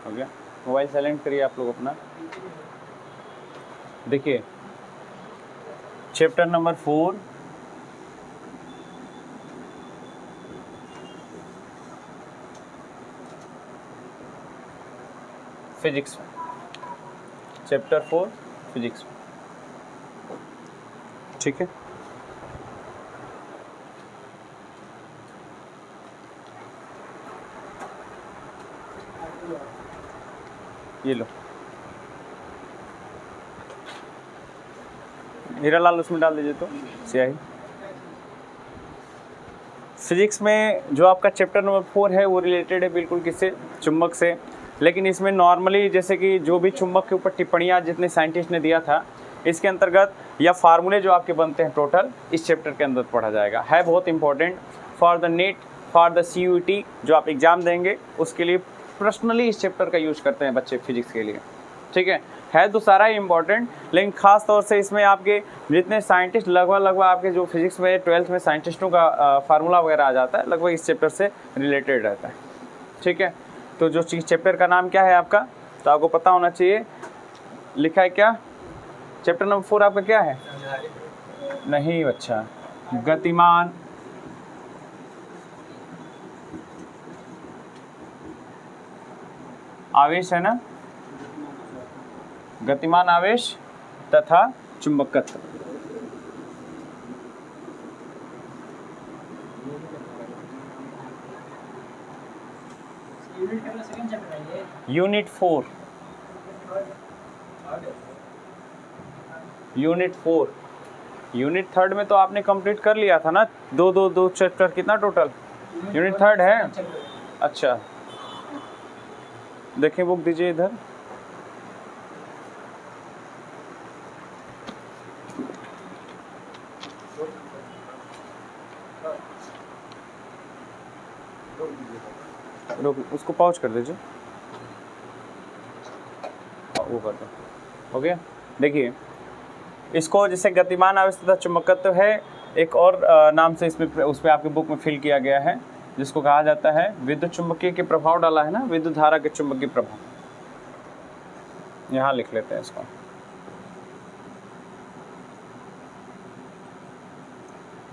हो गया। Mobile silent करिए आप लोग अपना। देखिए चैप्टर नंबर 4 फिजिक्स में, चैप्टर 4 फिजिक्स में, ठीक है। ये लो हीरा लाल उसमें डाल दीजिए तो स्याही। फिजिक्स में जो आपका चैप्टर नंबर 4 है वो रिलेटेड है बिल्कुल किससे, चुंबक से। लेकिन इसमें नॉर्मली जैसे कि जो भी चुंबक के ऊपर टिप्पणियाँ जितने साइंटिस्ट ने दिया था इसके अंतर्गत या फार्मूले जो आपके बनते हैं टोटल इस चैप्टर के अंदर पढ़ा जाएगा। है बहुत important for the net, for the CUET जो आप एग्ज़ाम देंगे उसके लिए पर्सनली इस चैप्टर का यूज करते हैं बच्चे फिजिक्स के लिए, ठीक है तो सारा ही इम्पॉर्टेंट। लेकिन ख़ास तौर से इसमें आपके जितने साइंटिस्ट लगभग आपके जो फिजिक्स में 12th में साइंटिस्टों का फार्मूला वगैरह आ जाता है लगभग इस चैप्टर से रिलेटेड रहता है, ठीक है। तो जो चैप्टर का नाम क्या है आपका, तो आपको पता होना चाहिए। लिखा है क्या चैप्टर नंबर 4 आपका क्या है? नहीं बच्चा, गतिमान आवेश है ना, गतिमान आवेश तथा चुंबकत्व। यूनिट 4 यूनिट 3 में तो आपने कंप्लीट कर लिया था ना, दो चैप्टर, कितना टोटल? यूनिट 3 है। अच्छा देखिए बुक दीजिए इधर। उसको पॉज कर दीजिए, वो कर दो, हो गया। देखिए इसको जैसे गतिमान आवेश तथा चुंबकत्व है, एक और नाम से इसमें उसमें आपके बुक में फिल किया गया है जिसको कहा जाता है विद्युत चुंबकीय के प्रभाव डाला है ना, विद्युत धारा के चुंबकीय प्रभाव, यहाँ लिख लेते हैं इसको।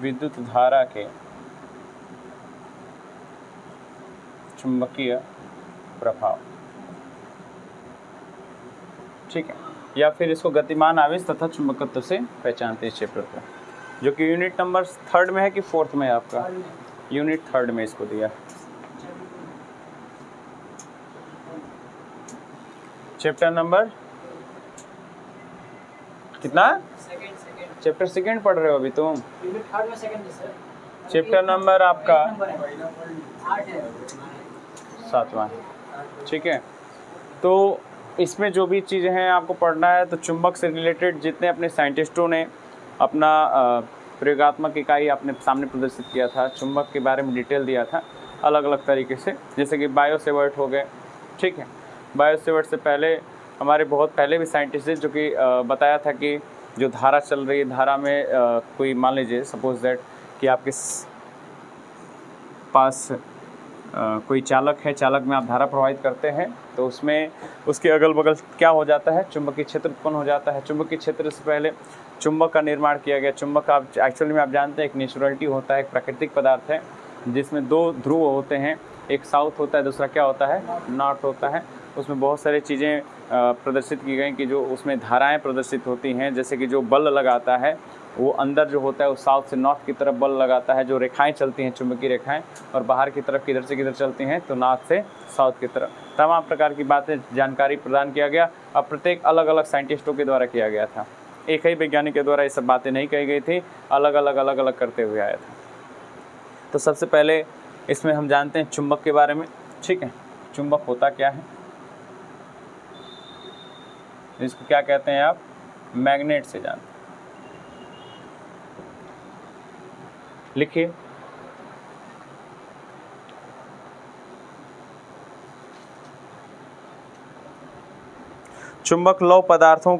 विद्युत धारा के चुंबकीय प्रभाव, ठीक है। या फिर इसको गतिमान आवेश तथा चुंबकत्व से पहचानते हैं इस चैप्टर को, जो कि यूनिट नंबर 3 में है कि 4th में है आपका? यूनिट 3 में इसको दिया। चैप्टर नंबर कितना? चैप्टर 2 पढ़ रहे हो अभी तुम? चैप्टर नंबर आपका 7वां, ठीक है। तो इसमें जो भी चीज़ें हैं आपको पढ़ना है, तो चुंबक से रिलेटेड जितने अपने साइंटिस्टों ने अपना प्रयोगात्मक इकाई अपने सामने प्रदर्शित किया था, चुंबक के बारे में डिटेल दिया था अलग अलग तरीके से, जैसे कि बायो सेवर्ट हो गए, ठीक है। बायो सेवर्ट से पहले हमारे बहुत पहले भी साइंटिस्ट थे जो कि बताया था कि जो धारा चल रही है, धारा में कोई मान लीजिए सपोज दैट कि आपके पास कोई चालक है, चालक में आप धारा प्रवाहित करते हैं तो उसमें उसके अगल बगल क्या हो जाता है, चुंबकीय क्षेत्र उत्पन्न हो जाता है। चुंबकीय क्षेत्र से पहले चुंबक का निर्माण किया गया। चुंबक आप एक्चुअली में आप जानते हैं एक नेचुरलिटी होता है, एक प्राकृतिक पदार्थ है जिसमें 2 ध्रुव होते हैं, एक साउथ होता है, दूसरा क्या होता है, नॉर्थ होता है। उसमें बहुत सारी चीज़ें प्रदर्शित की गई कि जो उसमें धाराएँ प्रदर्शित होती हैं, जैसे कि जो बल लगाता है वो अंदर जो होता है वो साउथ से नॉर्थ की तरफ बल लगाता है, जो रेखाएं चलती हैं चुंबकीय रेखाएं, और बाहर की तरफ किधर से किधर चलती हैं तो नॉर्थ से साउथ की तरफ। तमाम प्रकार की बातें जानकारी प्रदान किया गया, अब प्रत्येक अलग अलग साइंटिस्टों के द्वारा किया गया था, एक ही वैज्ञानिक के द्वारा ये सब बातें नहीं कही गई थी, अलग अलग करते हुए आया था। तो सबसे पहले इसमें हम जानते हैं चुंबक के बारे में, ठीक है। चुंबक होता क्या है, इसको क्या कहते हैं आप, मैग्नेट से जानते हैं। लिखिए चुंबक लौह पदार्थों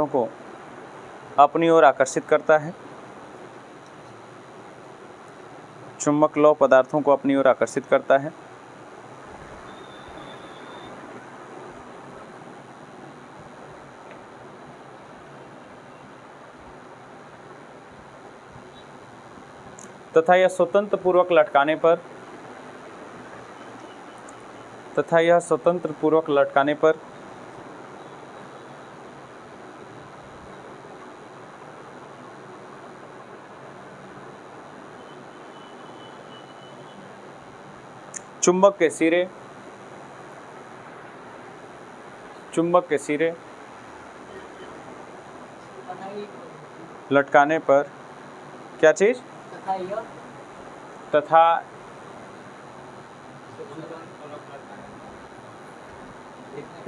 को अपनी ओर आकर्षित करता है चुंबक लौह पदार्थों को अपनी ओर आकर्षित करता है। तथा यह स्वतंत्र पूर्वक लटकाने पर चुंबक के सिरे लटकाने पर क्या चीज तथा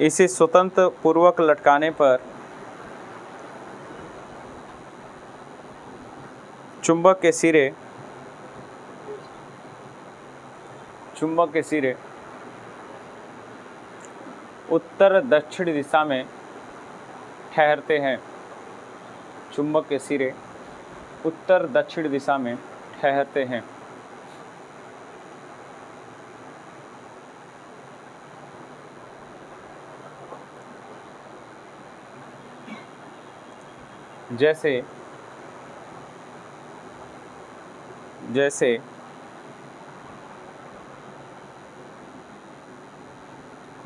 इसे स्वतंत्र पूर्वक लटकाने पर चुंबक के सिरे उत्तर दक्षिण दिशा में ठहरते हैं। चुंबक के सिरे उत्तर दक्षिण दिशा में ठहरते हैं। जैसे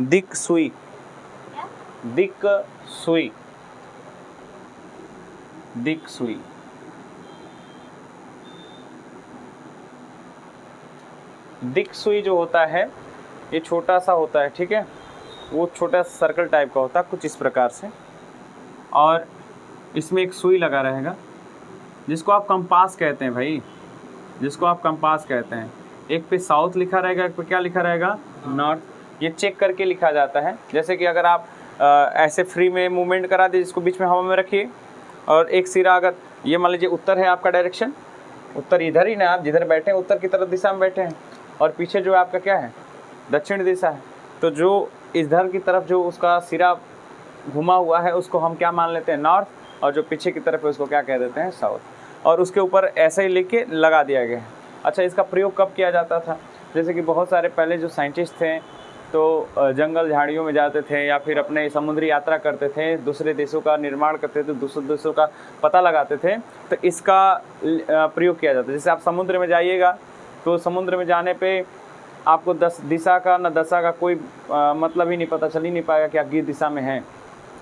दिक सुई जो होता है ये छोटा सा होता है, ठीक है, वो छोटा सर्कल टाइप का होता है कुछ इस प्रकार से, और इसमें एक सुई लगा रहेगा जिसको आप कंपास कहते हैं भाई, जिसको आप कंपास कहते हैं। एक पे साउथ लिखा रहेगा, एक पे क्या लिखा रहेगा, नॉर्थ। ये चेक करके लिखा जाता है। जैसे कि अगर आप ऐसे फ्री में मूवमेंट करा दे, जिसको बीच में हवा में रखिए, और एक सिरा अगर ये मान लीजिए उत्तर है आपका डायरेक्शन, उत्तर इधर ही ना, आप जिधर बैठे हैं उत्तर की तरफ दिशा में बैठे हैं, और पीछे जो आपका क्या है, दक्षिण दिशा है, तो जो इधर की तरफ जो उसका सिरा घुमा हुआ है उसको हम क्या मान लेते हैं, नॉर्थ, और जो पीछे की तरफ है उसको क्या कह देते हैं, साउथ। और उसके ऊपर ऐसे ही लिख के लगा दिया गया है। अच्छा, इसका प्रयोग कब किया जाता था? जैसे कि बहुत सारे पहले जो साइंटिस्ट थे तो जंगल झाड़ियों में जाते थे, या फिर अपने समुद्री यात्रा करते थे, दूसरे देशों का निर्माण करते थे, दूसरे देशों का पता लगाते थे, तो इसका प्रयोग किया जाता है। जैसे आप समुद्र में जाइएगा तो समुद्र में जाने पे आपको दिशा का न दशा का कोई मतलब ही नहीं, पता चल ही नहीं पाएगा कि आप किस दिशा में हैं,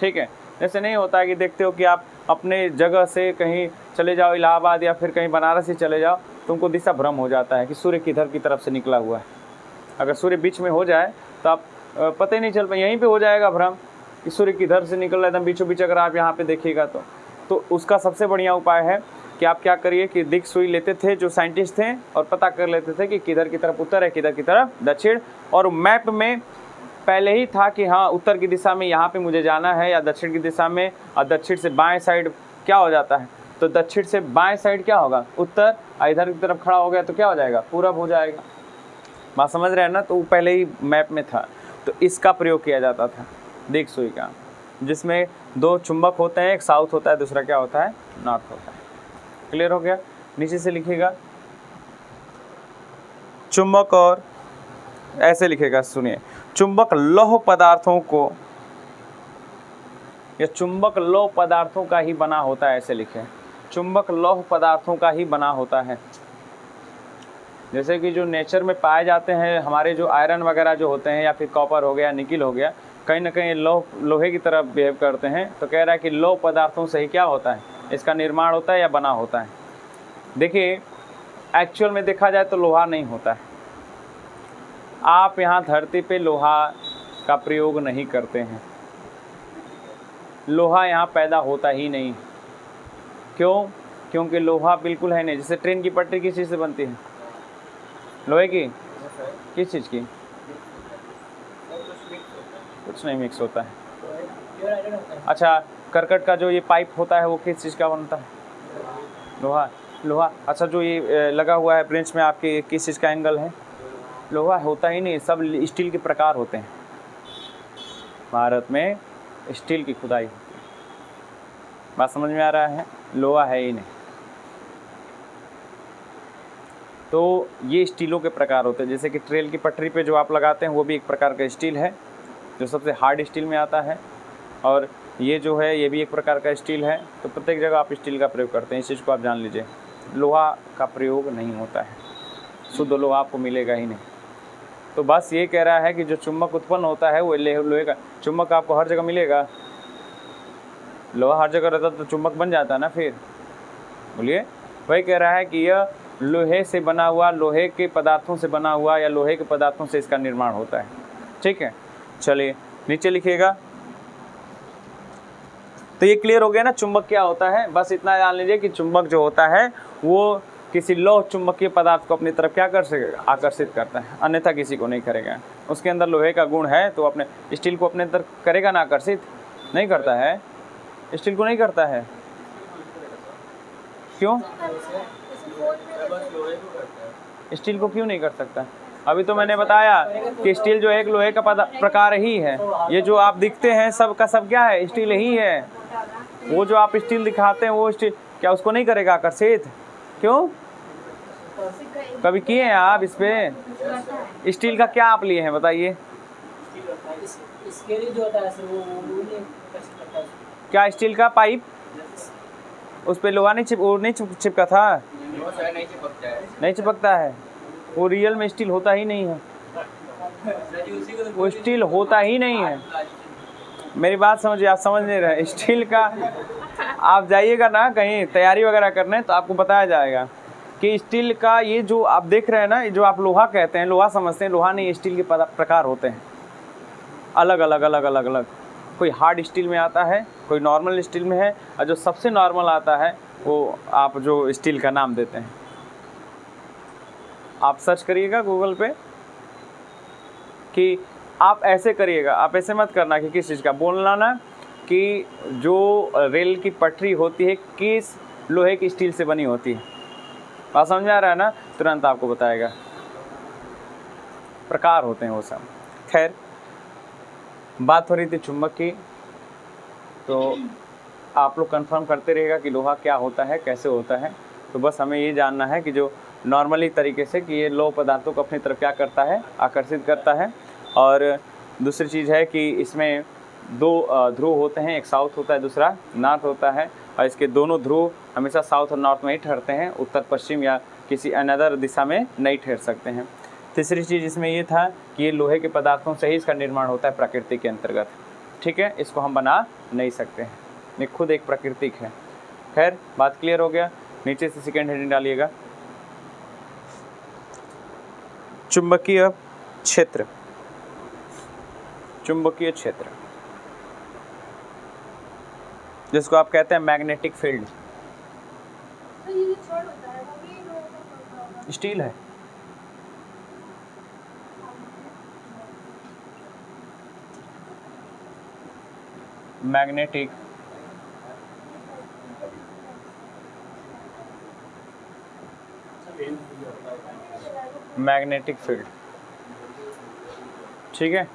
ठीक है। ऐसे नहीं होता है कि देखते हो कि आप अपने जगह से कहीं चले जाओ, इलाहाबाद या फिर कहीं बनारस ही चले जाओ, तुमको दिशा भ्रम हो जाता है कि सूर्य किधर की तरफ से निकला हुआ है। अगर सूर्य बीच में हो जाए तो आप पता ही नहीं चल पाए, यहीं पे हो जाएगा भ्रम कि सूर्य किधर से निकल रहा है, एकदम बीचों बीच अगर आप यहाँ पे देखिएगा तो उसका सबसे बढ़िया उपाय है कि आप क्या करिए कि दिक सुई लेते थे जो साइंटिस्ट थे, और पता कर लेते थे कि किधर की तरफ उत्तर है, किधर की तरफ दक्षिण, और मैप में पहले ही था कि हाँ उत्तर की दिशा में यहाँ पे मुझे जाना है, या दक्षिण की दिशा में, और दक्षिण से बाएं साइड क्या हो जाता है, तो दक्षिण से बाएं साइड क्या होगा, उत्तर, इधर की तरफ खड़ा हो गया तो क्या हो जाएगा, पूरब हो जाएगा। बात समझ रहे हैं ना? तो वो पहले ही मैप में था, तो इसका प्रयोग किया जाता था दिक सुई का, जिसमें दो चुंबक होते हैं, एक साउथ होता है, दूसरा क्या होता है, नॉर्थ होता है। क्लियर हो गया? नीचे से लिखिएगा चुंबक, और ऐसे लिखेगा, सुनिए, चुंबक लौह पदार्थों को, या चुंबक लौह पदार्थों का ही बना होता है, ऐसे लिखे, चुंबक लौह पदार्थों का ही बना होता है। जैसे कि जो नेचर में पाए जाते हैं हमारे जो आयरन वगैरह जो होते हैं, या फिर कॉपर हो गया, निकिल हो गया, कहीं ना कहीं लोहे की तरफ बिहेव करते हैं, तो कह रहा है कि लौह पदार्थों से ही क्या होता है, इसका निर्माण होता है या बना होता है। देखिए एक्चुअल में देखा जाए तो लोहा नहीं होता है। आप यहाँ धरती पे लोहा का प्रयोग नहीं करते हैं, लोहा यहाँ पैदा होता ही नहीं। क्यों? क्योंकि लोहा बिल्कुल है नहीं। जैसे ट्रेन की पटरी किस चीज़ से बनती है, लोहे की, किस चीज़ की, कुछ नहीं मिक्स होता है। अच्छा, करकट का जो ये पाइप होता है वो किस चीज़ का बनता है, लोहा। अच्छा, जो ये लगा हुआ है ब्रेंच में आपके, किस चीज़ का एंगल है, लोहा होता ही नहीं, सब स्टील के प्रकार होते हैं। भारत में स्टील की खुदाई होती है। बात समझ में आ रहा है? लोहा है ही नहीं। तो ये स्टीलों के प्रकार होते हैं, जैसे कि ट्रेल की पटरी पे जो आप लगाते हैं वो भी एक प्रकार का स्टील है, जो सबसे हार्ड स्टील में आता है। और ये जो है ये भी एक प्रकार का स्टील है। तो प्रत्येक जगह आप स्टील का प्रयोग करते हैं, इस चीज़ को आप जान लीजिए। लोहा का प्रयोग नहीं होता है, शुद्ध लोहा आपको मिलेगा ही नहीं। तो बस ये कह रहा है कि जो चुंबक उत्पन्न होता है वो लोहे का। चुंबक आपको हर जगह मिलेगा, लोहा हर जगह रहता तो चुंबक बन जाता ना फिर, बोलिए। वही कह रहा है कि यह लोहे से बना हुआ, लोहे के पदार्थों से बना हुआ या लोहे के पदार्थों से इसका निर्माण होता है। ठीक है, चलिए नीचे लिखिएगा। तो ये क्लियर हो गया ना चुंबक क्या होता है। बस इतना जान लीजिए कि चुंबक जो होता है वो किसी लौह चुंबकीय पदार्थ को अपनी तरफ क्या कर सकेगा, आकर्षित करता है, अन्यथा किसी को नहीं करेगा। उसके अंदर लोहे का गुण है तो अपने स्टील को अपने अंदर करेगा ना आकर्षित, नहीं करता है, स्टील को नहीं करता है। क्यों? स्टील को क्यों नहीं कर सकता? अभी तो मैंने बताया कि स्टील जो एक लोहे का प्रकार ही है। ये जो आप दिखते हैं सब का सब क्या है, स्टील ही है। वो जो आप स्टील दिखाते हैं वो स्टील क्या उसको नहीं करेगा आकर्षित? क्यों? कभी किए हैं आप इस पे? स्टील का क्या आप लिए हैं बताइए? क्या स्टील का पाइप, उस पे लोहा नहीं चिपका था? नहीं चिपकता है, वो रियल में स्टील होता ही नहीं है, वो स्टील होता ही नहीं है। मेरी बात समझिए, आप समझ नहीं रहे। स्टील का आप जाइएगा ना कहीं तैयारी वगैरह करने तो आपको बताया जाएगा कि स्टील का ये जो आप देख रहे हैं ना, ये जो आप लोहा कहते हैं, लोहा समझते हैं, लोहा नहीं, स्टील के प्रकार होते हैं अलग अलग अलग अलग अलग। कोई हार्ड स्टील में आता है, कोई नॉर्मल स्टील में है, और जो सबसे नॉर्मल आता है वो आप जो स्टील का नाम देते हैं। आप सर्च करिएगा गूगल पे कि आप ऐसे करिएगा, आप ऐसे मत करना कि किस चीज़ का बोलना ना कि जो रेल की पटरी होती है किस लोहे की स्टील से बनी होती है। बात समझ में आ रहा है ना? तुरंत आपको बताएगा, प्रकार होते हैं वो सब। खैर, बात हो रही थी चुंबक की, तो आप लोग कंफर्म करते रहिएगा कि लोहा क्या होता है, कैसे होता है। तो बस हमें ये जानना है कि जो नॉर्मली तरीके से कि ये लोह पदार्थों को अपनी तरफ क्या करता है, आकर्षित करता है। और दूसरी चीज़ है कि इसमें दो ध्रुव होते हैं, एक साउथ होता है, दूसरा नॉर्थ होता है, और इसके दोनों ध्रुव हमेशा साउथ और नॉर्थ में ही ठहरते हैं, उत्तर पश्चिम या किसी अनदर दिशा में नहीं ठहर सकते हैं। तीसरी चीज़ इसमें ये था कि ये लोहे के पदार्थों से ही इसका निर्माण होता है प्रकृति के अंतर्गत। ठीक है, इसको हम बना नहीं सकते हैं, ये खुद एक प्राकृतिक है। खैर, बात क्लियर हो गया। नीचे से सेकेंड हेडिंग डालिएगा, चुंबकीय क्षेत्र। चुंबकीय क्षेत्र जिसको आप कहते हैं मैग्नेटिक फील्ड। स्टील है, मैग्नेटिक मैग्नेटिक फील्ड। ठीक है,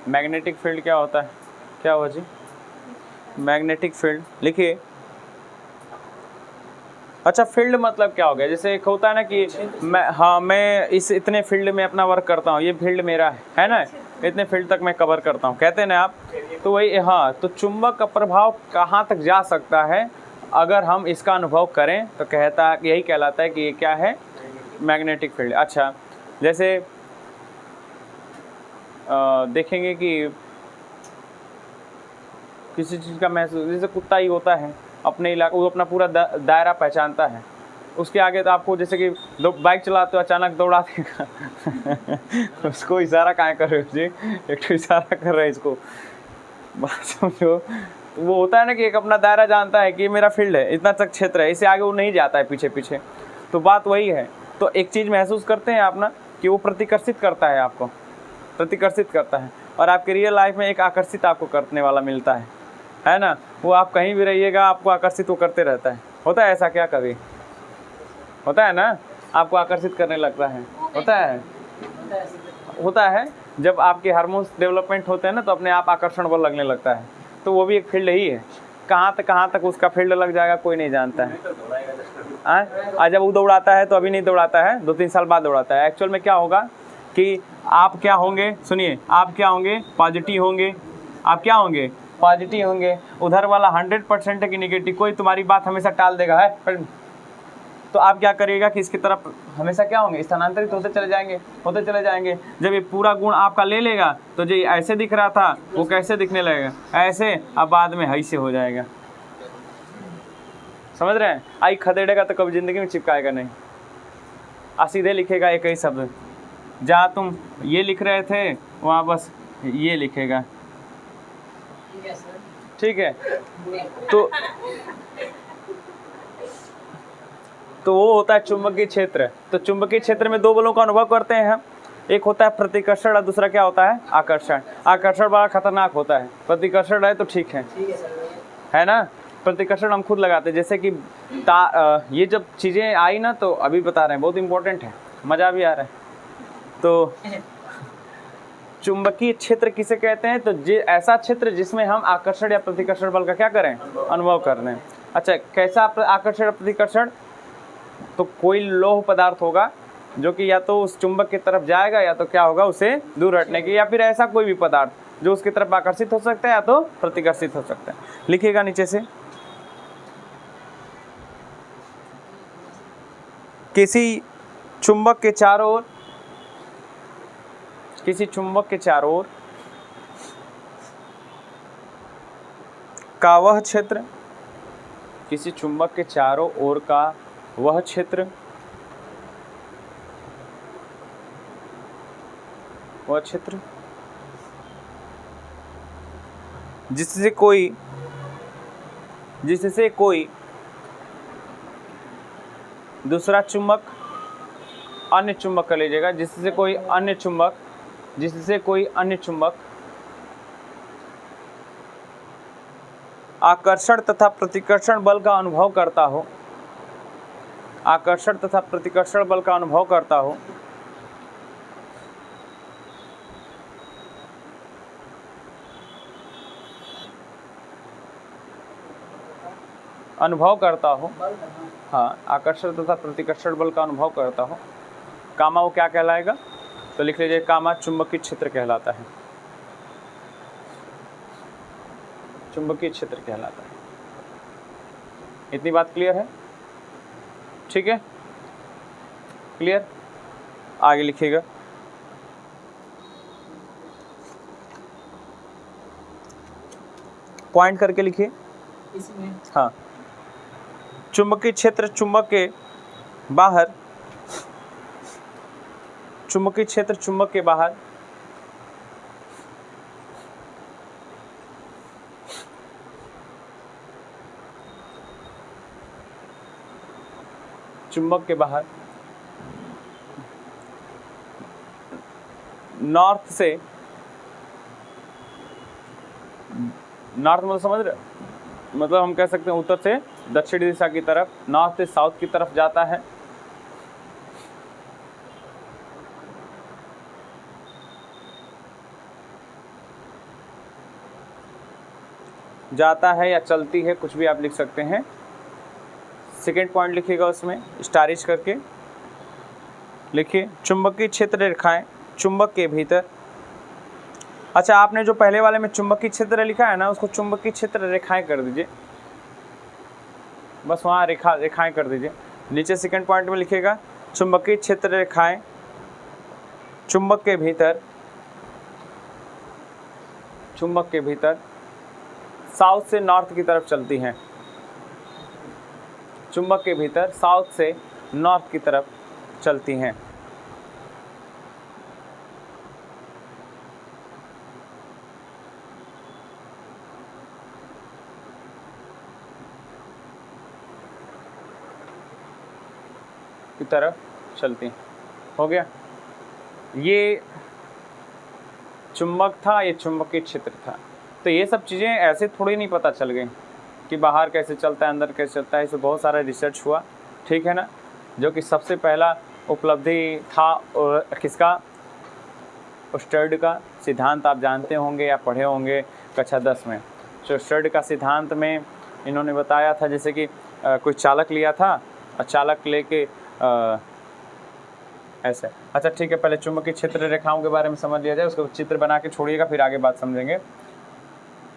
मैग्नेटिक फील्ड क्या होता है? क्या हुआ जी? मैग्नेटिक फील्ड लिखिए। अच्छा, फील्ड मतलब क्या हो गया? जैसे एक होता है ना कि मैं इस इतने फील्ड में अपना वर्क करता हूँ, ये फील्ड मेरा है ना, इतने फील्ड तक मैं कवर करता हूँ, कहते हैं ना आप। तो वही, हाँ, तो चुंबक का प्रभाव कहाँ तक जा सकता है अगर हम इसका अनुभव करें तो कहता है, यही कहलाता है कि ये क्या है, मैग्नेटिक फील्ड। अच्छा, जैसे देखेंगे कि किसी चीज़ का महसूस, जैसे कुत्ता ही होता है अपने इलाके, वो अपना पूरा दायरा पहचानता है, उसके आगे तो आपको जैसे कि बाइक चलाते हो अचानक दौड़ा देगा उसको इशारा कहाँ कर रहे हो जी? एक तो इशारा कर रहे हैं इसको, बात समझो। तो वो होता है ना कि एक अपना दायरा जानता है कि ये मेरा फील्ड है, इतना तक क्षेत्र है, इससे आगे वो नहीं जाता है पीछे पीछे। तो बात वही है। तो एक चीज़ महसूस करते हैं आप ना कि वो प्रतिकर्षित करता है, आपको प्रतिकर्षित करता है, और आपके रियल लाइफ में एक आकर्षित आपको करने वाला मिलता है ना। वो आप कहीं भी रहिएगा आपको आकर्षित वो करते रहता है। होता है ऐसा क्या? कभी होता है ना, आपको आकर्षित करने लगता है, होता है जब आपके हार्मोन्स डेवलपमेंट होते हैं ना, तो अपने आप आकर्षण बल लगने लगता है। तो वो भी एक फील्ड ही है। कहाँ तक उसका फील्ड लग जाएगा कोई नहीं जानता है। आज जब वो दौड़ाता है तो अभी नहीं दौड़ाता है, 2-3 साल बाद दौड़ाता है। एक्चुअल में क्या होगा कि आप क्या होंगे, सुनिए, आप क्या होंगे, पॉजिटिव होंगे। आप क्या होंगे, पॉजिटिव होंगे। उधर वाला 100% है कि निगेटिव, कोई तुम्हारी बात हमेशा टाल देगा है, तो आप क्या करिएगा कि इसकी तरफ हमेशा क्या होंगे, स्थानांतरित होते चले जाएंगे। जब ये पूरा गुण आपका ले लेगा तो जो ऐसे दिख रहा था वो कैसे दिखने लगेगा, ऐसे, अब बाद में ऐसे हो जाएगा। समझ रहे हैं? आई खदेड़ेगा तो कभी जिंदगी में चिपकाएगा नहीं, सीधे लिखेगा एक ही शब्द। जहाँ तुम ये लिख रहे थे वहाँ बस ये लिखेगा, ठीक है? तो वो होता है चुंबकीय क्षेत्र। तो चुंबकीय क्षेत्र में 2 बलों का अनुभव करते हैं हम। एक होता है प्रतिकर्षण और दूसरा क्या होता है, आकर्षण। आकर्षण बड़ा खतरनाक होता है, प्रतिकर्षण है तो ठीक है ना। प्रतिकर्षण हम खुद लगाते हैं, जैसे कि ये जब चीज़ें आई ना तो अभी बता रहे हैं, बहुत इंपॉर्टेंट है, मज़ा भी आ रहा है। तो चुंबकीय क्षेत्र किसे कहते हैं, तो ऐसा क्षेत्र जिसमें हम आकर्षण या प्रतिकर्षण बल का क्या करें, अनुभव कर रहे हैं। अच्छा, कैसा आकर्षण प्रतिकर्षण, तो कोई लोह पदार्थ होगा जो कि या तो उस चुंबक की तरफ जाएगा या तो क्या होगा, उसे दूर हटने की, या फिर ऐसा कोई भी पदार्थ जो उसकी तरफ आकर्षित हो सकता है या तो प्रतिकर्षित हो सकता है। लिखिएगा नीचे से, किसी चुंबक के चारों ओर, का वह क्षेत्र, किसी चुंबक के चारों ओर का वह क्षेत्र, जिससे कोई दूसरा चुंबक, अन्य चुंबक कर लीजिएगा, जिससे कोई अन्य चुंबक आकर्षण तथा प्रतिकर्षण बल का अनुभव करता हो, हाँ, आकर्षण तथा प्रतिकर्षण बल का अनुभव करता हो, कामा वो क्या कहलाएगा, तो लिख लीजिए, कामा चुंबकीय क्षेत्र कहलाता है। चुंबकीय क्षेत्र कहलाता है। इतनी बात क्लियर है? ठीक है, क्लियर? आगे लिखिएगा, पॉइंट करके लिखिए। हाँ, चुंबकीय क्षेत्र चुंबक के बाहर, चुंबकीय क्षेत्र चुंबक के बाहर नॉर्थ से, नॉर्थ मतलब समझ रहे, मतलब हम कह सकते हैं उत्तर से दक्षिणी दिशा की तरफ, नॉर्थ से साउथ की तरफ जाता है। या चलती है, कुछ भी आप लिख सकते हैं। सेकेंड पॉइंट लिखिएगा, उसमें स्टारिश करके लिखिए, चुंबकीय क्षेत्र रेखाएं चुंबक के भीतर। अच्छा, आपने जो पहले वाले में चुंबकीय क्षेत्र लिखा है ना, उसको चुंबकीय क्षेत्र रेखाएं कर दीजिए, बस वहाँ रेखाएं कर दीजिए। नीचे सेकंड पॉइंट में लिखिएगा, चुंबकीय क्षेत्र रेखाएं चुंबक के भीतर साउथ से नॉर्थ की तरफ चलती हैं। चुंबक के भीतर साउथ से नॉर्थ की तरफ चलती हैं। की तरफ चलती हैं। हो गया, ये चुंबक था, ये चुंबकीय क्षेत्र था। तो ये सब चीज़ें ऐसे थोड़ी नहीं पता चल गई कि बाहर कैसे चलता है, अंदर कैसे चलता है। इसमें बहुत सारा रिसर्च हुआ, ठीक है ना, जो कि सबसे पहला उपलब्धि था और किसका, स्टर्ड का सिद्धांत आप जानते होंगे या पढ़े होंगे कक्षा 10 में। तो स्टड का सिद्धांत में इन्होंने बताया था जैसे कि कोई चालक लिया था और चालक लेके ऐसे। अच्छा ठीक है, पहले चुंबकीय क्षेत्र रेखाओं के बारे में समझ लिया जाए, उसको चित्र बना के छोड़िएगा, फिर आगे बात समझेंगे।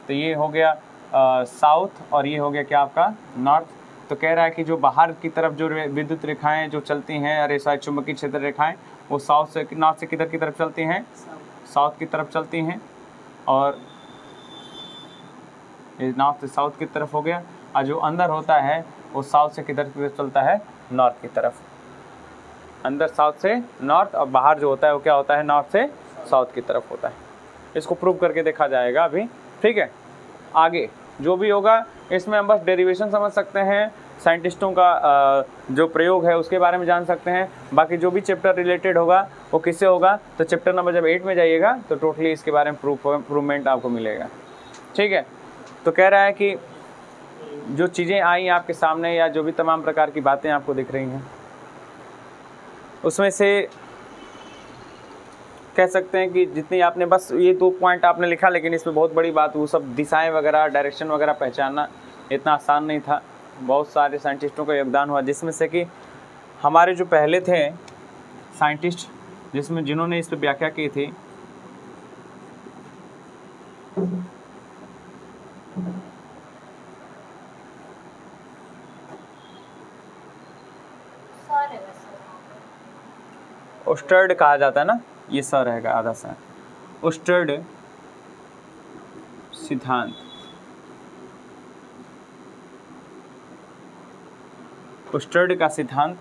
तो ये हो गया साउथ और ये हो गया क्या आपका नॉर्थ। तो कह रहा है कि जो बाहर की तरफ जो विद्युत रेखाएं जो चलती हैं, अरे सॉरी चुंबकीय क्षेत्र रेखाएं, वो साउथ से नॉर्थ से किधर की तरफ चलती हैं, साउथ की तरफ चलती हैं, और ये नॉर्थ से साउथ की तरफ हो गया। और जो अंदर होता है वो साउथ से किधर की तरफ चलता है, नॉर्थ की तरफ। अंदर साउथ से नॉर्थ और बाहर जो होता है वो क्या होता है, नॉर्थ से साउथ की तरफ होता है। इसको प्रूव करके देखा जाएगा अभी, ठीक है। आगे जो भी होगा इसमें हम बस डेरिवेशन समझ सकते हैं, साइंटिस्टों का जो प्रयोग है उसके बारे में जान सकते हैं। बाकी जो भी चैप्टर रिलेटेड होगा वो किससे होगा, तो चैप्टर नंबर जब 8 में जाइएगा तो टोटली इसके बारे में प्रूवमेंट आपको मिलेगा, ठीक है। तो कह रहा है कि जो चीज़ें आई आपके सामने या जो भी तमाम प्रकार की बातें आपको दिख रही हैं, उसमें से कह सकते हैं कि जितनी आपने बस ये 2 पॉइंट आपने लिखा, लेकिन इसमें बहुत बड़ी बात, वो सब दिशाएं वगैरह डायरेक्शन वगैरह पहचानना इतना आसान नहीं था। बहुत सारे साइंटिस्टों का योगदान हुआ, जिसमें से कि हमारे जो पहले थे साइंटिस्ट जिन्होंने इस पर व्याख्या की थी, ओस्टर्ड कहा जाता है ना, ये स रहेगा आधा सा, ओस्टर्ड सिद्धांत। ओस्टर्ड का सिद्धांत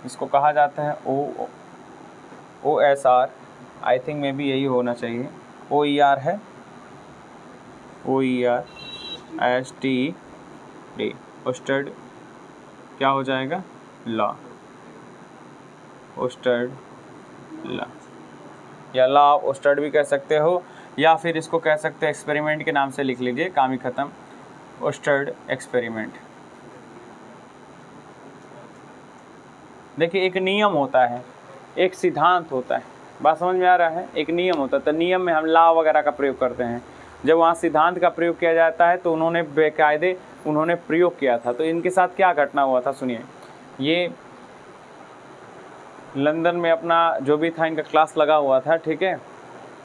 इसको कहा जाता है OSR, I think may be यही होना चाहिए, OER है, OER STD, ओस्टर्ड क्या हो जाएगा, लॉ, ओस्टर्ड लॉ या लॉ ऑफ ओस्टर्ड भी कह सकते हो, या फिर इसको कह सकते हैं एक्सपेरिमेंट के नाम से लिख लीजिए, काम ही खत्म, ओस्टर्ड एक्सपेरिमेंट। देखिए एक नियम होता है, एक सिद्धांत होता है, बात समझ में आ रहा है, एक नियम होता है। तो नियम में हम लॉ वगैरह का प्रयोग करते हैं, जब वहाँ सिद्धांत का प्रयोग किया जाता है तो उन्होंने बेकायदे उन्होंने प्रयोग किया था। तो इनके साथ क्या घटना हुआ था सुनिए। ये लंदन में अपना जो भी था इनका क्लास लगा हुआ था, ठीक है,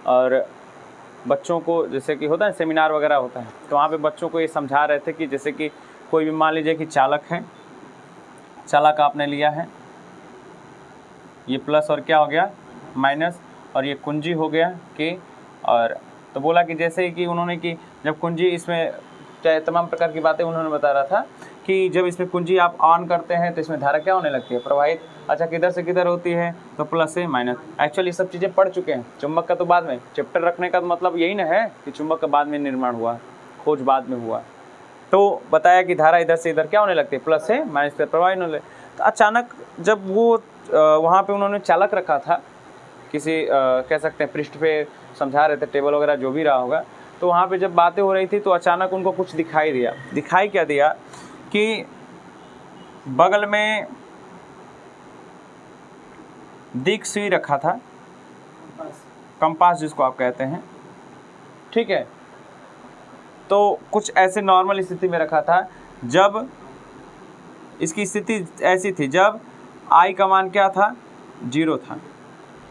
और बच्चों को जैसे कि होता है सेमिनार वगैरह होता है, तो वहाँ पे बच्चों को ये समझा रहे थे कि जैसे कि कोई भी मान लीजिए कि चालक है, चालक आपने लिया है, ये प्लस और क्या हो गया माइनस, और ये कुंजी हो गया कि, और तो बोला कि जैसे कि उन्होंने कि जब कुंजी इसमें तमाम प्रकार की बातें उन्होंने बता रहा था कि जब इसमें कुंजी आप ऑन करते हैं तो इसमें धारा क्या होने लगती है, प्रवाहित। अच्छा किधर से किधर होती है, तो प्लस से माइनस। एक्चुअली ये सब चीज़ें पढ़ चुके हैं, चुंबक का तो बाद में, चैप्टर रखने का मतलब यही ना है कि चुंबक का बाद में निर्माण हुआ, खोज बाद में हुआ। तो बताया कि धारा इधर से इधर क्या होने लगती है, प्लस से माइनस पे प्रवाहित होने लगती। तो अचानक जब वो वहाँ पे उन्होंने चालक रखा था, किसी कह सकते हैं पृष्ठ पे समझा रहे थे, टेबल वगैरह जो भी रहा होगा, तो वहाँ पे जब बातें हो रही थी तो अचानक उनको कुछ दिखाई दिया। दिखाई क्या दिया कि बगल में दिक सुई रखा था, कंपास जिसको आप कहते हैं, ठीक है। तो कुछ ऐसे नॉर्मल स्थिति में रखा था, जब इसकी स्थिति ऐसी थी जब आई का मान क्या था, 0 था,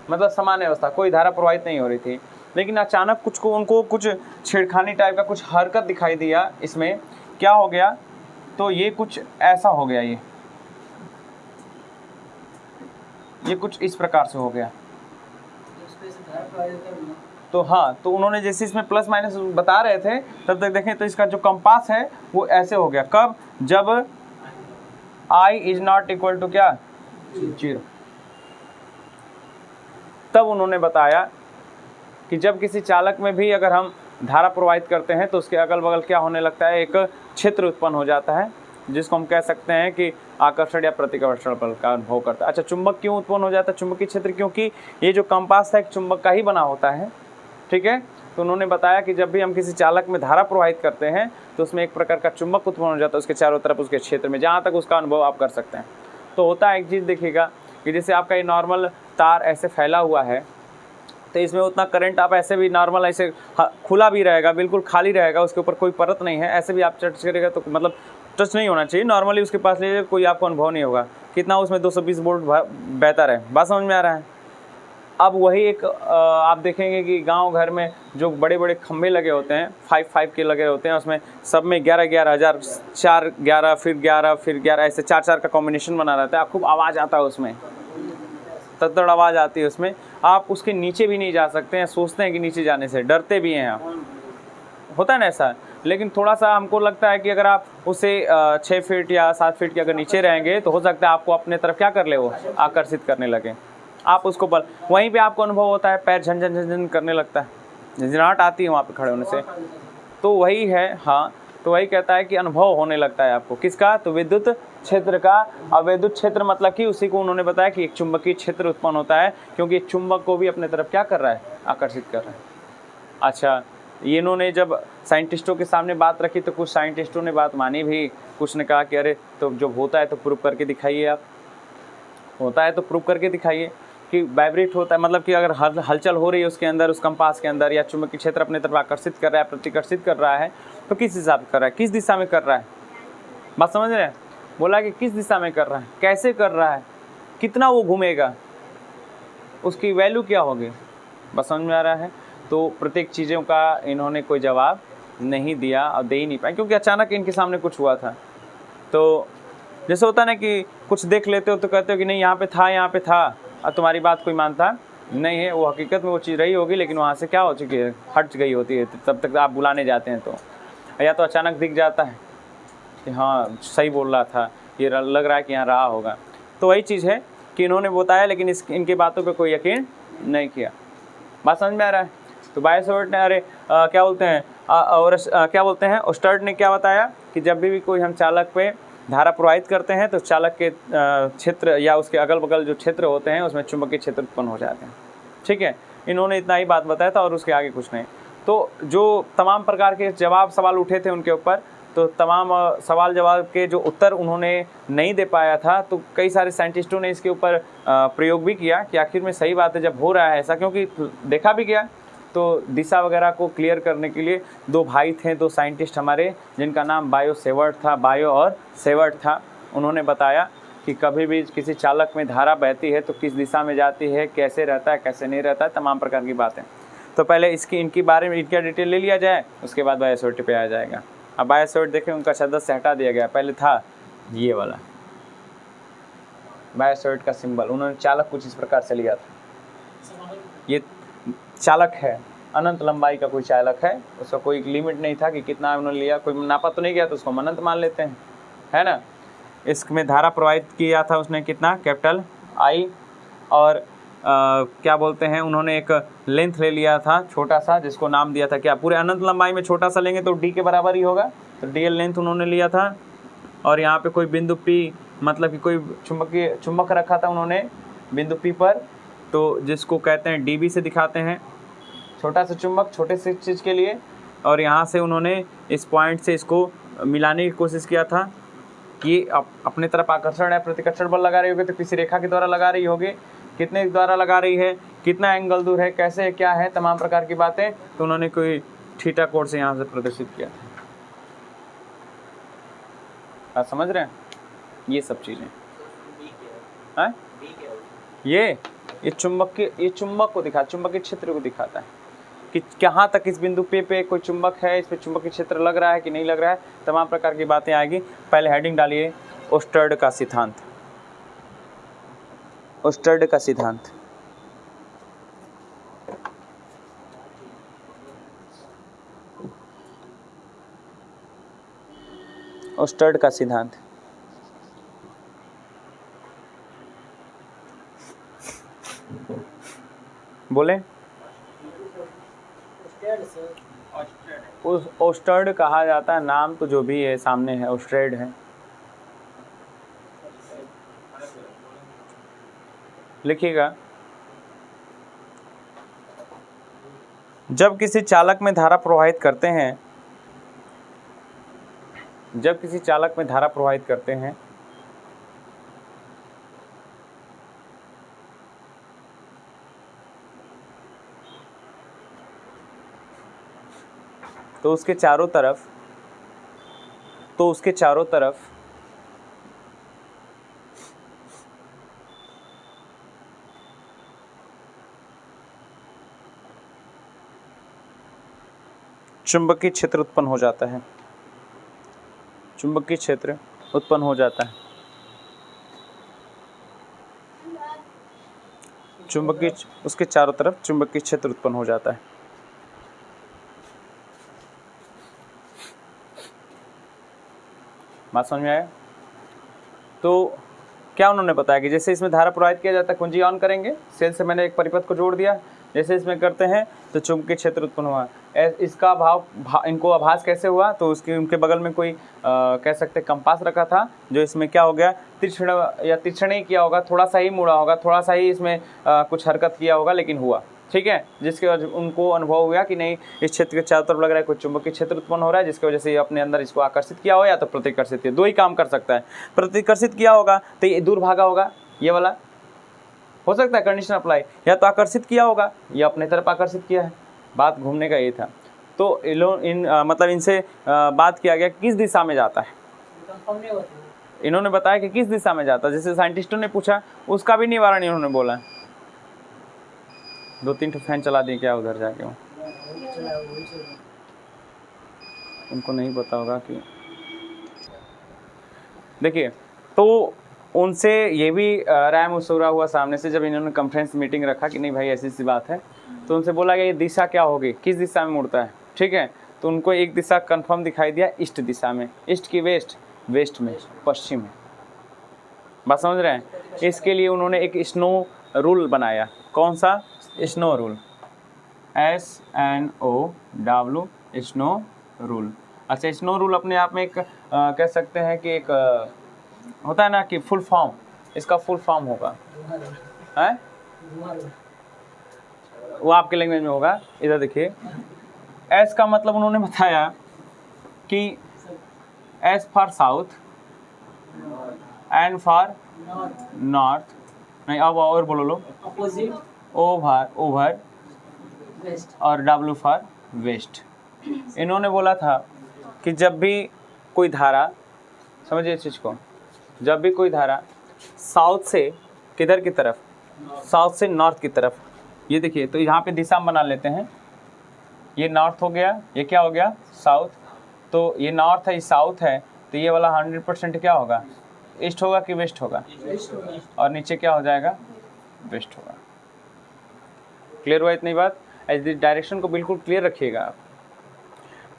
मतलब सामान्य अवस्था, कोई धारा प्रवाहित नहीं हो रही थी। लेकिन अचानक उनको कुछ छेड़खानी टाइप का कुछ हरकत दिखाई दिया, इसमें क्या हो गया, तो ये कुछ ऐसा हो गया, ये कुछ इस प्रकार से हो गया। तो हाँ, तो उन्होंने जैसे इसमें प्लस माइनस बता रहे थे तब तक देखें तो इसका जो कंपास है वो ऐसे हो गया, कब, जब I is not equal to क्या, 0। तब उन्होंने बताया कि जब किसी चालक में भी अगर हम धारा प्रवाहित करते हैं तो उसके अगल बगल क्या होने लगता है, एक क्षेत्र उत्पन्न हो जाता है, जिसको हम कह सकते हैं कि आकर्षण या प्रतिकर्षण बल का अनुभव करता है। अच्छा, चुंबक क्यों उत्पन्न हो जाता है, चुंबकीय क्षेत्र, क्योंकि ये जो कंपास है एक चुंबक का ही बना होता है, ठीक है। तो उन्होंने बताया कि जब भी हम किसी चालक में धारा प्रवाहित करते हैं तो उसमें एक प्रकार का चुंबक उत्पन्न हो जाता है उसके चारों तरफ, उसके क्षेत्र में, जहाँ तक उसका अनुभव आप कर सकते हैं। तो होता है एक चीज़ देखिएगा कि जैसे आपका ये नॉर्मल तार ऐसे फैला हुआ है, तो इसमें उतना करंट आप ऐसे भी नॉर्मल ऐसे खुला भी रहेगा, बिल्कुल खाली रहेगा, उसके ऊपर कोई परत नहीं है, ऐसे भी आप टच करेगा तो मतलब टच नहीं होना चाहिए, नॉर्मली उसके पास ले कोई आपको अनुभव नहीं होगा कितना उसमें 220 वोल्ट बहता रहे। बात समझ में आ रहा है। अब वही एक आप देखेंगे कि गांव घर में जो बड़े बड़े खंभे लगे होते हैं 5 के लगे होते हैं, उसमें सब में 11,000 4 11 फिर 11 फिर 11 ऐसे 4 का कॉम्बिनेशन बना रहता है। खूब आवाज़ आता है उसमें, तड़तड़ आवाज़ आती है उसमें। आप उसके नीचे भी नहीं जा सकते हैं, सोचते हैं कि नीचे जाने से डरते भी हैं आप, होता है ना ऐसा। लेकिन थोड़ा सा हमको लगता है कि अगर आप उसे 6 फीट या 7 फीट के अगर नीचे रहेंगे तो हो सकता है आपको अपने तरफ क्या कर ले, वो आकर्षित करने लगे। आप उसको बल वहीं पे आपको अनुभव होता है, पैर झन झन झन करने लगता है, झंझनाहट आती है वहाँ पे खड़े होने से। तो वही है, हाँ, तो वही कहता है कि अनुभव होने लगता है आपको किसका, तो विद्युत क्षेत्र का। अब विद्युत क्षेत्र मतलब कि उसी को उन्होंने बताया कि एक चुंबकीय क्षेत्र उत्पन्न होता है, क्योंकि एक चुंबक को भी अपने तरफ क्या कर रहा है, आकर्षित कर रहा है। अच्छा, ये इन्होंने जब साइंटिस्टों के सामने बात रखी तो कुछ साइंटिस्टों ने बात मानी भी, कुछ ने कहा कि अरे तो जब होता है तो प्रूव करके दिखाइए, आप होता है तो प्रूव करके दिखाइए कि वाइब्रेट होता है, मतलब कि अगर हलचल हो रही है उसके अंदर, उस कंपास के अंदर, या चुंबकीय क्षेत्र अपने तरफ आकर्षित कर रहा है, प्रतिकर्षित कर रहा है, तो किस हिसाब से कर रहा है, किस दिशा में कर रहा है। बात समझ रहे हैं, बोला कि किस दिशा में कर रहा है, कैसे कर रहा है, कितना वो घूमेगा, उसकी वैल्यू क्या होगी। बस समझ में आ रहा है। तो प्रत्येक चीज़ों का इन्होंने कोई जवाब नहीं दिया और दे ही नहीं पाए, क्योंकि अचानक इनके सामने कुछ हुआ था। तो जैसे होता ना कि कुछ देख लेते हो तो कहते हो कि नहीं यहाँ पे था, यहाँ पे था, और तुम्हारी बात कोई मानता नहीं है, वो हकीकत में वो चीज़ रही होगी, लेकिन वहाँ से क्या हो चुकी है, हट गई होती है, तब तक आप बुलाने जाते हैं तो, या तो अचानक दिख जाता है कि हाँ सही बोल रहा था, ये लग रहा है कि यहाँ रहा होगा। तो वही चीज़ है कि इन्होंने बताया, लेकिन इनकी बातों पर कोई यकीन नहीं किया। बात समझ में आ रहा है। तो बायसोवर्ट ने अरे क्या बोलते हैं और क्या बोलते हैं, ओस्टर्ड ने क्या बताया कि जब भी कोई हम चालक पे धारा प्रवाहित करते हैं तो चालक के क्षेत्र या उसके अगल बगल जो क्षेत्र होते हैं उसमें चुंबकीय क्षेत्र उत्पन्न हो जाते हैं। ठीक है, इन्होंने इतना ही बात बताया था और उसके आगे कुछ नहीं। तो जो तमाम प्रकार के सवाल उठे थे उनके ऊपर, तो तमाम सवाल जवाब के जो उत्तर उन्होंने नहीं दे पाया था, तो कई सारे साइंटिस्टों ने इसके ऊपर प्रयोग भी किया कि आखिर में सही बात है जब हो रहा है ऐसा, क्योंकि देखा भी गया। तो दिशा वगैरह को क्लियर करने के लिए 2 भाई थे, 2 साइंटिस्ट हमारे, जिनका नाम बायो और सेवर्ट था। उन्होंने बताया कि कभी भी किसी चालक में धारा बहती है तो किस दिशा में जाती है, कैसे रहता है, कैसे नहीं रहता है, तमाम प्रकार की बातें। तो पहले इनकी बारे में इनका डिटेल ले लिया जाए, उसके बाद बायोसोर्ट पे आ जाएगा। अब बायोसोर्ट देखें, उनका सदस्य हटा दिया गया, पहले था ये वाला बायोसोर्ट का सिंबल। उन्होंने चालक कुछ इस प्रकार से लिया था, ये चालक है, अनंत लंबाई का कोई चालक है, उसका कोई लिमिट नहीं था कि कितना उन्होंने लिया, कोई नापा तो नहीं गया तो उसको अनंत मान लेते हैं, है ना। इसमें धारा प्रवाहित किया था उसने कितना, कैपिटल I, और क्या बोलते हैं, उन्होंने एक लेंथ ले लिया था छोटा सा, जिसको नाम दिया था क्या, पूरे अनंत लंबाई में छोटा सा लेंगे तो D के बराबर ही होगा, तो DL लेंथ उन्होंने लिया था। और यहाँ पे कोई बिंदु P, मतलब कि कोई चुंबक रखा था उन्होंने बिंदु P पर, तो जिसको कहते हैं DB से दिखाते हैं, छोटा सा चुंबक छोटे से चीज़ के लिए। और यहाँ से उन्होंने इस पॉइंट से इसको मिलाने की कोशिश किया था कि अपने तरफ आकर्षण है, प्रतिकर्षण बल लगा रही होगी तो किसी रेखा के द्वारा लगा रही होगी, कितने द्वारा लगा रही है, कितना एंगल दूर है, कैसे क्या है, तमाम प्रकार की बातें। तो उन्होंने कोई थीटा कोण से यहाँ से प्रदर्शित किया था। आप समझ रहे हैं ये सब चीज़ें हैं। ये चुंबक को दिखा, चुंबकीय क्षेत्र को दिखाता है कि कहाँ तक इस बिंदु पे कोई चुंबक है, इस पे चुंबकीय क्षेत्र लग रहा है कि नहीं लग रहा है, तमाम प्रकार की बातें आएगी। पहले हेडिंग डालिए, ओस्टर्ड का सिद्धांत। ओस्टर्ड का सिद्धांत, ओस्टर्ड का सिद्धांत। बोले उस ओस्टर्ड कहा जाता है, नाम तो जो भी है सामने है, ओस्ट्रेड है, लिखिएगा। जब किसी चालक में धारा प्रवाहित करते हैं, जब किसी चालक में धारा प्रवाहित करते हैं तो उसके चारों तरफ चुंबकीय क्षेत्र उत्पन्न हो जाता है। चुंबकीय क्षेत्र उत्पन्न हो जाता है। उसके चारों तरफ चुंबकीय क्षेत्र उत्पन्न हो जाता है। बात समझ में आया? तो क्या उन्होंने बताया कि जैसे इसमें धारा प्रवाहित किया जाता है, कुंजी ऑन करेंगे, सेल से मैंने एक परिपथ को जोड़ दिया, जैसे इसमें करते हैं तो चुंबकीय क्षेत्र उत्पन्न हुआ। इसका इनको आभास कैसे हुआ? तो उनके बगल में कोई कह सकते कंपास रखा था, जो इसमें क्या हो गया, तीक्ष्ण ही किया होगा, थोड़ा सा ही मुड़ा होगा, थोड़ा सा ही इसमें कुछ हरकत किया होगा, लेकिन हुआ। ठीक है, जिसके वजह उनको अनुभव हुआ कि नहीं, इस क्षेत्र के चारों तरफ लग रहा है कोई चुंबकीय क्षेत्र उत्पन्न हो रहा है, जिसकी वजह से ये अपने अंदर इसको आकर्षित किया हो या तो प्रतिकर्षित किया, दो ही काम कर सकता है। प्रतिकर्षित किया होगा तो ये दूर भागा होगा, ये वाला हो सकता है कंडीशन अप्लाई, या तो आकर्षित किया होगा या अपने तरफ आकर्षित किया है। बात घूमने का ये था। तो मतलब इनसे बात किया गया किस दिशा में जाता है। इन्होंने बताया कि किस दिशा में जाता है। जैसे साइंटिस्टों ने पूछा, उसका भी निवारण इन्होंने बोला। 2-3 फैन चला दिए क्या उधर जाके? उनको नहीं पता होगा कि देखिए, तो उनसे ये भी राय मशवरा हुआ सामने से, जब इन्होंने कॉन्फ्रेंस मीटिंग रखा कि नहीं भाई ऐसी सी बात है, तो उनसे बोला गया ये दिशा क्या होगी, किस दिशा में मुड़ता है। ठीक है, तो उनको एक दिशा कंफर्म दिखाई दिया, ईस्ट दिशा में। ईस्ट की वेस्ट, वेस्ट में, पश्चिम में। बात समझ रहे हैं? इसके लिए उन्होंने एक स्नो रूल बनाया। कौन सा? Snow rule, SNOW, snow rule. अच्छा, स्नो रूल अपने आप में एक कह सकते हैं कि एक होता है ना कि फुल फॉर्म, इसका फुल फॉर्म होगा है, वो आपके लैंग्वेज में होगा। इधर देखिए, एस का मतलब उन्होंने बताया कि S for south, N for north, नहीं अब और बोलो लो, ओवर और W फॉर वेस्ट। इन्होंने बोला था कि जब भी कोई धारा, समझिए इस चीज़ को, जब भी कोई धारा साउथ से किधर की तरफ, साउथ से नॉर्थ की तरफ, ये देखिए, तो यहाँ पे दिशा बना लेते हैं। ये नॉर्थ हो गया, ये क्या हो गया, साउथ। तो ये नॉर्थ है, ये साउथ है, तो ये वाला 100% क्या होगा, ईस्ट होगा कि वेस्ट होगा, और नीचे क्या हो जाएगा, वेस्ट होगा। क्लियर हुआ इतनी बात? ऐसी डायरेक्शन को बिल्कुल क्लियर रखिएगा आप।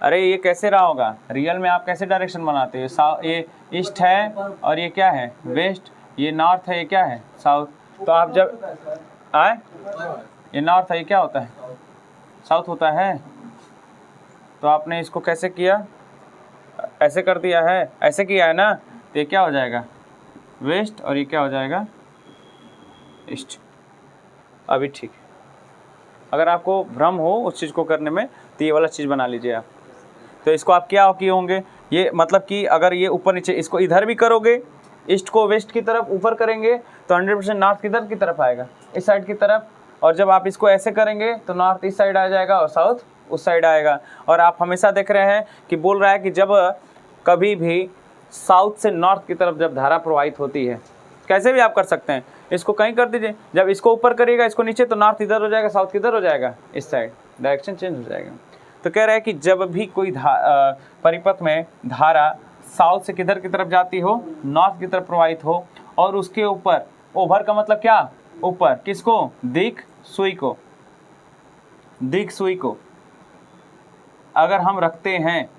अरे ये कैसे रहा होगा, रियल में आप कैसे डायरेक्शन बनाते हो? ये ईस्ट है और ये क्या है, वेस्ट, ये नॉर्थ है, ये क्या है, साउथ। तो आप जब आए, ये नॉर्थ है, ये क्या होता है, साउथ होता है। तो आपने इसको कैसे किया, ऐसे कर दिया है, ऐसे किया है ना, तो ये क्या हो जाएगा, वेस्ट, और ये क्या हो जाएगा, ईस्ट। अभी ठीक है। अगर आपको भ्रम हो उस चीज़ को करने में, तो ये वाला चीज़ बना लीजिए आप। तो इसको आप क्या किए होंगे, ये मतलब कि अगर ये ऊपर नीचे, इसको इधर भी करोगे, ईस्ट को वेस्ट की तरफ ऊपर करेंगे, तो 100% नॉर्थ किधर की तरफ आएगा, इस साइड की तरफ। और जब आप इसको ऐसे करेंगे तो नॉर्थ इस साइड आ जाएगा और साउथ उस साइड आएगा। और आप हमेशा देख रहे हैं कि बोल रहा है कि जब कभी भी साउथ से नॉर्थ की तरफ जब धारा प्रवाहित होती है, कैसे भी आप कर सकते हैं, इसको कहीं कर दीजिए, जब इसको ऊपर करिएगा, इसको नीचे, तो नॉर्थ इधर हो जाएगा, साउथ किधर हो जाएगा, इस साइड, डायरेक्शन चेंज हो जाएगा। तो कह रहा है कि जब भी कोई परिपथ में धारा साउथ से किधर की तरफ जाती हो, नॉर्थ की तरफ प्रवाहित हो, और उसके ऊपर, ओवर का मतलब क्या, ऊपर, किसको, दिक सुई को, दिक सुई को अगर हम रखते हैं,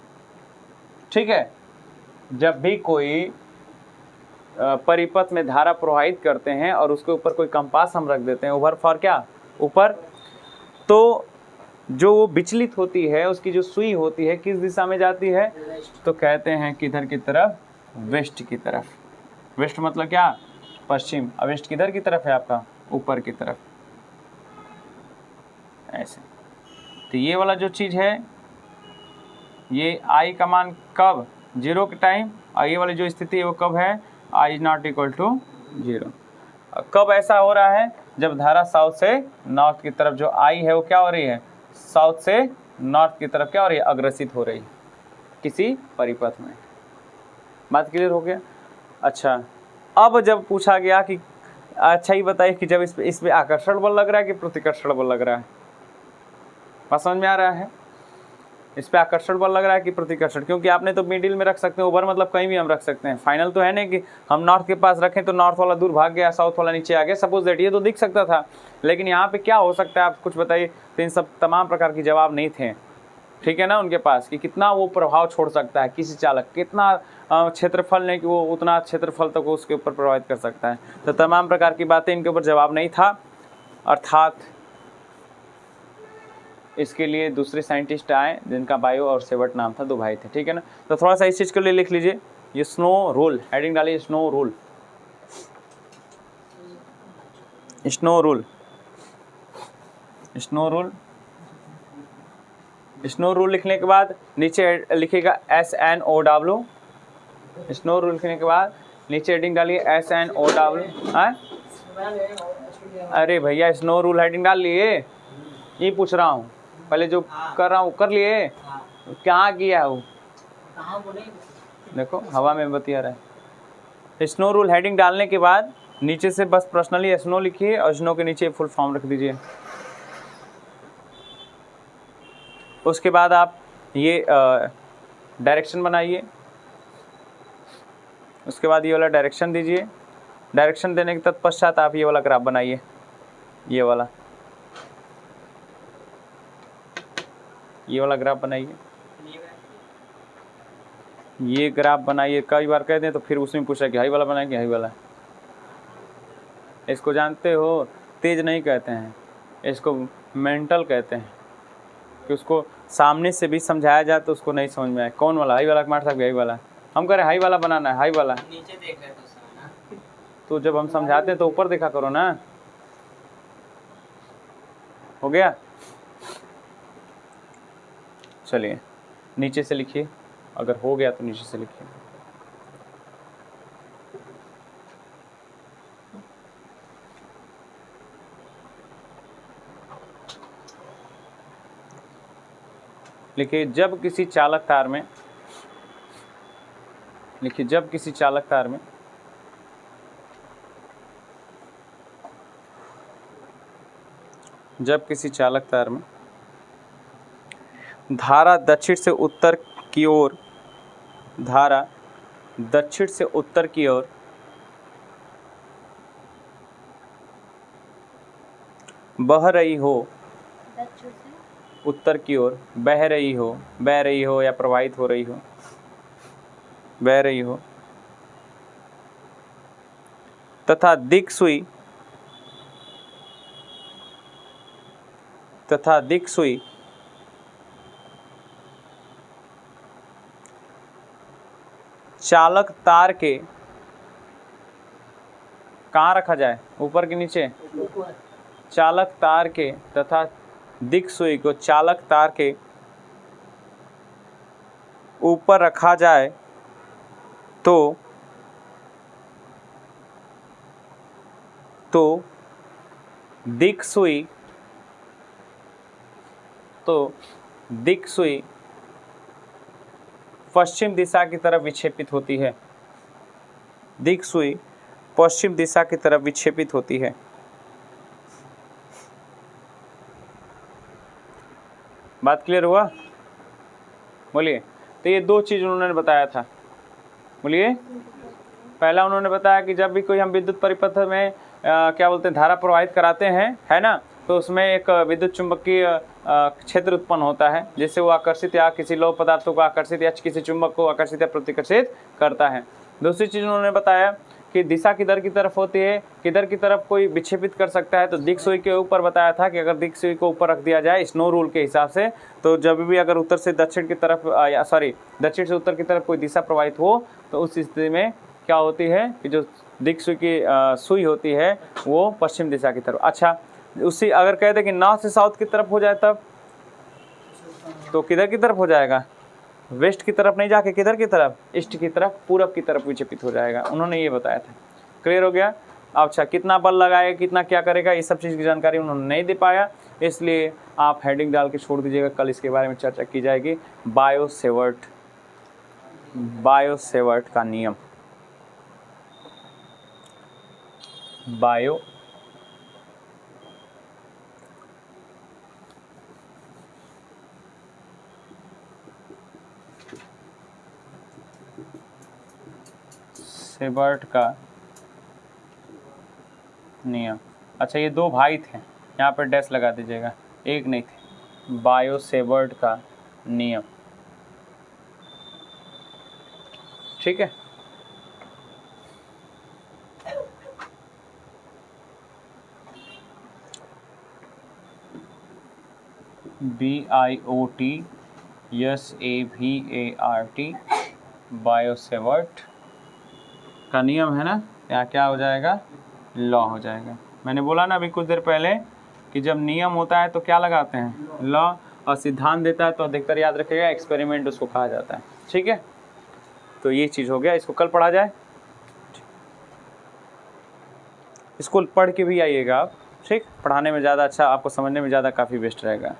ठीक है, जब भी कोई परिपथ में धारा प्रवाहित करते हैं और उसके ऊपर कोई कंपास हम रख देते हैं, ओवर फॉर क्या, ऊपर, तो जो वो विचलित होती है, उसकी जो सुई होती है किस दिशा में जाती है, तो कहते हैं किधर की तरफ, वेस्ट की तरफ। वेस्ट मतलब क्या, पश्चिम। अब वेस्ट किधर की तरफ है आपका, ऊपर की तरफ, ऐसे। तो ये वाला जो चीज़ है, ये आई का मान कब, 0 के टाइम, और ये वाली जो स्थिति है वो कब है, I is not equal to 0। कब ऐसा हो रहा है, जब धारा साउथ से नॉर्थ की तरफ, जो I है वो क्या हो रही है, साउथ से नॉर्थ की तरफ क्या हो रही है, अग्रसित हो रही है किसी परिपथ में। बात क्लियर हो गया। अच्छा, अब जब पूछा गया कि अच्छा ही बताइए कि जब इस पे आकर्षण बल लग रहा है कि प्रतिकर्षण बल लग रहा है, बात समझ में आ रहा है? इस पे आकर्षण बल लग रहा है कि प्रतिकर्षण, क्योंकि आपने तो मिडिल में रख सकते हैं, ओवर मतलब कहीं भी हम रख सकते हैं। फाइनल तो है नहीं कि हम नॉर्थ के पास रखें तो नॉर्थ वाला दूर भाग गया, साउथ वाला नीचे आ गया, सपोज दैट ये तो दिख सकता था। लेकिन यहाँ पे क्या हो सकता है, आप कुछ बताइए। तो इन सब तमाम प्रकार के जवाब नहीं थे, ठीक है ना, उनके पास कि कितना वो प्रभाव छोड़ सकता है किसी चालक, कितना क्षेत्रफल नहीं कि वो उतना क्षेत्रफल तक उसके ऊपर प्रभावित कर सकता है। तो तमाम प्रकार की बातें इनके ऊपर जवाब नहीं था, अर्थात इसके लिए दूसरे साइंटिस्ट आए जिनका बायो और सेवर्ट नाम था, दो भाई थे, ठीक है ना। तो थोड़ा सा इस चीज़ के लिए लिख लीजिए, ये स्नो रूल, हेडिंग डालिए snow rule. Snow rule, snow rule, snow rule लिखने के बाद नीचे लिखिएगा SNOW। स्नो रूल लिखने के बाद नीचे हेडिंग डालिए SNOW। अरे भैया स्नो रूल हेडिंग डाल लिए, ये पूछ रहा हूँ, पहले जो कर रहा हूँ कर लिए, कहाँ किया है वो, देखो हवा में बतिया रहा है। स्नो रूल हेडिंग डालने के बाद नीचे से बस पर्सनली स्नो लिखिए और स्नो के नीचे फुल फॉर्म रख दीजिए। उसके बाद आप ये डायरेक्शन बनाइए, उसके बाद ये वाला डायरेक्शन दीजिए। डायरेक्शन देने के तत्पश्चात आप ये वाला ग्राफ बनाइए, ये वाला ग्राफ बनाइए, ये ग्राफ बनाइए। कई बार कहते हैं तो फिर उसमें पूछा कि हाई वाला बनाएंगे, हाई वाला, इसको जानते हो, तेज नहीं कहते हैं, इसको मेंटल कहते हैं, कि उसको सामने से भी समझाया जाए तो उसको नहीं समझ में आए। कौन वाला, हाई वाला, कुमार साहब हाई वाला, हम कह रहे हाई वाला बनाना है, हाई वाला नीचे देख रहे तो जब हम समझाते हैं तो ऊपर देखा करो ना। हो गया, चलिए नीचे से लिखिए, अगर हो गया तो नीचे से लिखिए। लिखिए जब किसी चालक तार में, लिखिए जब किसी चालक तार में धारा दक्षिण से उत्तर की ओर, धारा दक्षिण से उत्तर की ओर बह रही हो, उत्तर की ओर बह रही हो या प्रवाहित हो रही हो, बह रही हो, तथा दिक् सुई चालक तार के, कहाँ रखा जाए, ऊपर के नीचे, चालक तार के, तथा दिक् सुई को चालक तार के ऊपर रखा जाए तो दिक् सुई पश्चिम दिशा की तरफ विक्षेपित होती है, दिक् सुई पश्चिम दिशा की तरफ विक्षेपित होती है। बात क्लियर हुआ? बोलिए। तो ये दो चीज उन्होंने बताया था, बोलिए। पहला उन्होंने बताया कि जब भी कोई हम विद्युत परिपथ में क्या बोलते हैं, धारा प्रवाहित कराते हैं, है ना, तो उसमें एक विद्युत चुंबकीय क्षेत्र उत्पन्न होता है, जिससे वो आकर्षित या किसी लौह पदार्थों को आकर्षित या किसी चुंबक को आकर्षित या प्रतिकर्षित करता है। दूसरी चीज उन्होंने बताया कि दिशा किधर की तरफ होती है, किधर की तरफ कोई विक्षेपित कर सकता है। तो दिक् सुई के ऊपर बताया था कि अगर दिक् सुई को ऊपर रख दिया जाए स्नो रूल के हिसाब से, तो जब भी अगर उत्तर से दक्षिण की तरफ दक्षिण से उत्तर की तरफ कोई दिशा प्रवाहित हो तो उस स्थिति में क्या होती है कि जो दिक् सुई की सुई होती है वो पश्चिम दिशा की तरफ। अच्छा, उसी अगर कहते कि नॉर्थ से साउथ की तरफ हो जाए तब तो किधर की तरफ हो जाएगा, वेस्ट की तरफ नहीं जाके किधर की तरफ, ईस्ट की तरफ, पूरब की तरफ विक्षेपित हो जाएगा। उन्होंने ये बताया था। क्लियर हो गया? अच्छा कितना बल लगाएगा, कितना क्या करेगा, ये सब चीज़ की जानकारी उन्होंने नहीं दे पाया, इसलिए आप हेडिंग डाल के छोड़ दीजिएगा, कल इसके बारे में चर्चा की जाएगी। बायो-सेवर्ट का नियम, बायो-सेवर्ट का नियम। अच्छा ये दो भाई थे, यहाँ पर डैश लगा दीजिएगा, एक नहीं थे। बायो-सेवर्ट का नियम, ठीक है। BIOTSAVART, बायो-सेवर्ट का नियम है ना, यहाँ क्या हो जाएगा, लॉ हो जाएगा। मैंने बोला ना अभी कुछ देर पहले कि जब नियम होता है तो क्या लगाते हैं, लॉ, और सिद्धांत देता है तो अधिकतर याद रखिएगा एक्सपेरिमेंट उसको कहा जाता है, ठीक है। तो ये चीज़ हो गया, इसको कल पढ़ा जाए, इसको पढ़ के भी आइएगा आप, ठीक, पढ़ाने में ज़्यादा अच्छा, आपको समझने में ज़्यादा काफ़ी बेस्ट रहेगा।